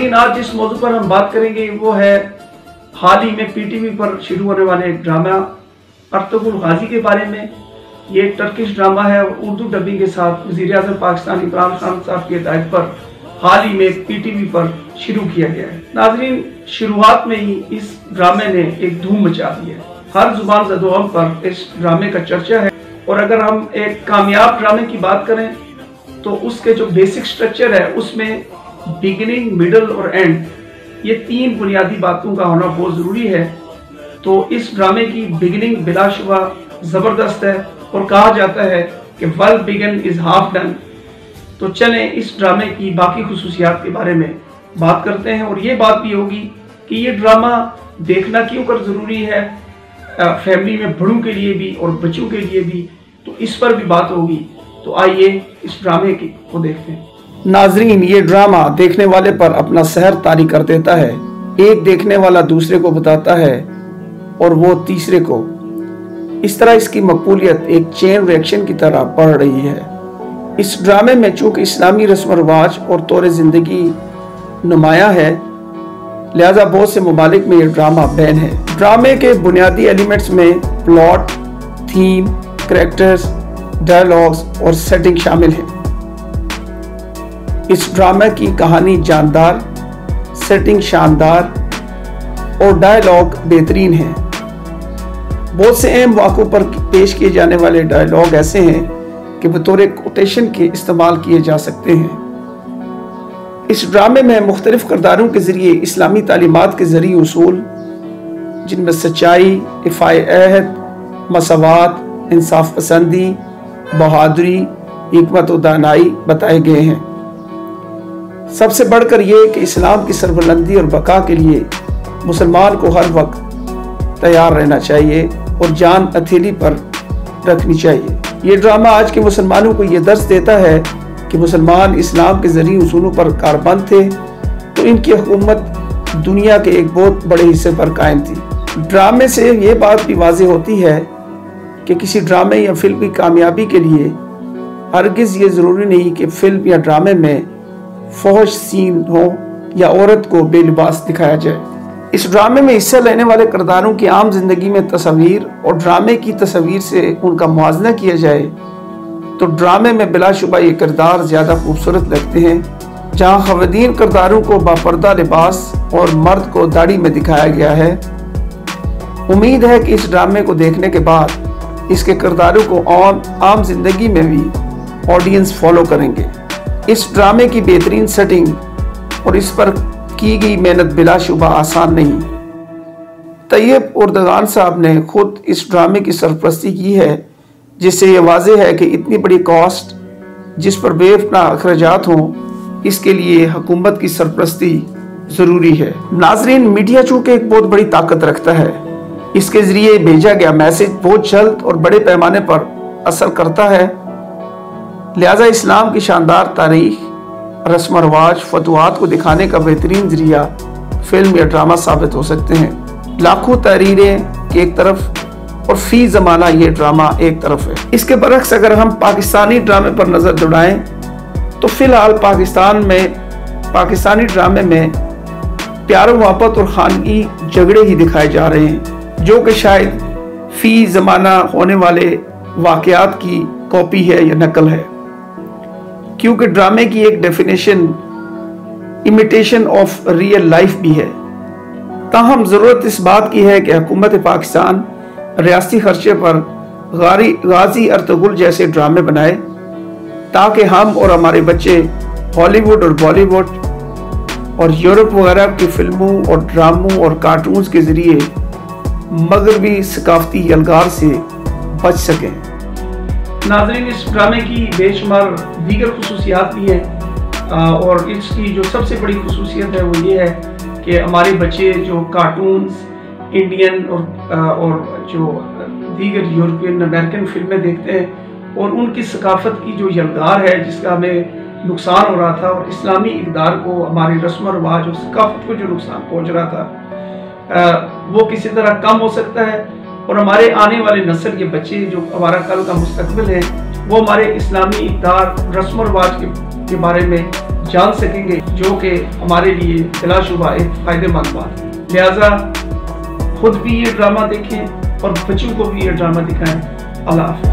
नाज़रीन, आज जिस मौजू पर हम बात करेंगे वो है हाल ही में पीटीवी पर शुरू होने वाले ड्रामा अर्तुगरुल गाजी के बारे में। ये एक टर्किश ड्रामा है और उर्दू डबिंग के साथ वज़ीर-ए-आज़म पाकिस्तान इमरान खान साहब की हिदायत पर हाल ही में पीटीवी पर शुरू किया गया है। नाज़रीन, शुरुआत में ही इस ड्रामे ने एक धूम मचा दी है। हर जुबान ज़दोअम पर इस ड्रामे का चर्चा है और अगर हम एक कामयाब ड्रामे की बात करें तो उसके जो बेसिक स्ट्रक्चर है उसमें बिगिनिंग, मिडल और एंड, ये तीन बुनियादी बातों का होना बहुत ज़रूरी है। तो इस ड्रामे की बिगिनिंग बिलाशुबा ज़बरदस्त है और कहा जाता है कि well begin is half done. तो चलें इस ड्रामे की बाकी खुसूसियात के बारे में बात करते हैं और ये बात भी होगी कि ये ड्रामा देखना क्यों कर ज़रूरी है, फैमिली में बड़ों के लिए भी और बच्चों के लिए भी, तो इस पर भी बात होगी। तो आइए इस ड्रामे को देखते हैं। नाजरीन, ये ड्रामा देखने वाले पर अपना सहर तारी कर देता है। एक देखने वाला दूसरे को बताता है और वो तीसरे को। इस तरह इसकी मकबूलियत एक चेन रिएक्शन की तरह बढ़ रही है। इस ड्रामे में चूंकि इस्लामी रस्म रिवाज और तौर जिंदगी नुमाया है, लिहाजा बहुत से ममालिक में यह ड्रामा बैन है। ड्रामे के बुनियादी एलिमेंट्स में प्लॉट, थीम, कैरेक्टर्स, डायलॉग्स और सेटिंग शामिल है। इस ड्रामा की कहानी जानदार, सेटिंग शानदार और डायलॉग बेहतरीन है। बहुत से अहम वाक़ों पर पेश किए जाने वाले डायलॉग ऐसे हैं कि बतौर कोटेशन के इस्तेमाल किए जा सकते हैं। इस ड्रामे में मुख्तलिफ किरदारों के ज़रिए इस्लामी तालीमात के ज़रिए उसूल, जिनमें सच्चाई, इफ़ाए अहद, मसवात, इंसाफ पसंदी, बहादुरी, हिकमत और दानाई बताए गए हैं। सबसे बढ़कर यह कि इस्लाम की सरबुलंदी और बका के लिए मुसलमान को हर वक्त तैयार रहना चाहिए और जान हथेली पर रखनी चाहिए। ये ड्रामा आज के मुसलमानों को यह दर्स देता है कि मुसलमान इस्लाम के ज़रिए उसूलों पर कारबंद थे तो इनकी हुकूमत दुनिया के एक बहुत बड़े हिस्से पर कायम थी। ड्रामे से ये बात भी वाज़ेह होती है कि किसी ड्रामे या फिल्म की कामयाबी के लिए हरगिज़ ये ज़रूरी नहीं कि फिल्म या ड्रामे में फौज सीन हो या औरत को बेलिबास दिखाया जाए। इस ड्रामे में हिस्सा लेने वाले किरदारों की आम जिंदगी में तस्वीर और ड्रामे की तस्वीर से उनका मुआवजा किया जाए तो ड्रामे में बिलाशुबा ये किरदार ज़्यादा खूबसूरत लगते हैं। जहाँ ख़वातीन किरदारों को बापर्दा लिबास और मर्द को दाढ़ी में दिखाया गया है। उम्मीद है कि इस ड्रामे को देखने के बाद इसके किरदारों को आम जिंदगी में भी ऑडियंस फॉलो करेंगे। इस ड्रामे की बेहतरीन सेटिंग और इस पर की गई मेहनत बिलाशुबा आसान नहीं। तैयब उर्दगान साहब ने खुद इस ड्रामे की सरपरस्ती की है, जिससे ये वाज़ेह है कि इतनी बड़ी कॉस्ट जिस पर बेपनाह अखराजात हों, इसके लिए हुकूमत की सरपरस्ती ज़रूरी है। नाजरीन, मीडिया चूँकि एक बहुत बड़ी ताकत रखता है, इसके ज़रिए भेजा गया मैसेज बहुत जल्द और बड़े पैमाने पर असर करता है। लिहाजा इस्लाम की शानदार तारीख, रस्म रवाज, फतवात को दिखाने का बेहतरीन ज़रिया फिल्म या ड्रामा साबित हो सकते हैं। लाखों तहरीरें की एक तरफ और फी ज़माना ये ड्रामा एक तरफ है। इसके बरक्स अगर हम पाकिस्तानी ड्रामे पर नज़र दौड़ाएं तो फ़िलहाल पाकिस्तानी ड्रामे में प्यार मोहब्बत और खानगी झगड़े ही दिखाए जा रहे हैं, जो कि शायद फी ज़माना होने वाले वाक़यात की कॉपी है या नकल है, क्योंकि ड्रामे की एक definition imitation of real life भी है। ताहम ज़रूरत इस बात की है कि हुकूमत पाकिस्तान रियासती खर्चे पर गाजी अर्तुगरुल जैसे ड्रामे बनाए ताकि हम और हमारे बच्चे हॉलीवुड और बॉलीवुड और यूरोप वगैरह की फिल्मों और ड्रामों और कार्टून्स के ज़रिए मगरबी सकाफती अलगार से बच सकें। नाज़रीन, इस ड्रामे की बेशुमार दीगर खुसूसियात भी हैं और इसकी जो सबसे बड़ी खुसूसियत है वो ये है कि हमारे बच्चे जो कार्टून्स, इंडियन और जो दीगर यूरोपियन अमेरिकन फिल्में देखते हैं और उनकी सकाफत की जो यलगार है जिसका हमें नुकसान हो रहा था और इस्लामी इक़दार को, हमारी रस्म व रिवाज और सकाफत को जो नुकसान पहुँच रहा था वो किसी तरह कम हो सकता है और हमारे आने वाले नस्ल के बच्चे जो हमारा कल का मुस्तकबिल है वो हमारे इस्लामी इक़दार, रस्म व रिवाज के बारे में जान सकेंगे, जो कि हमारे लिए बिलाशुबा एक फ़ायदेमंद बात है। लिहाजा खुद भी ये ड्रामा देखें और बच्चों को भी ये ड्रामा दिखाएं। अल्लाह हाफ़िज़।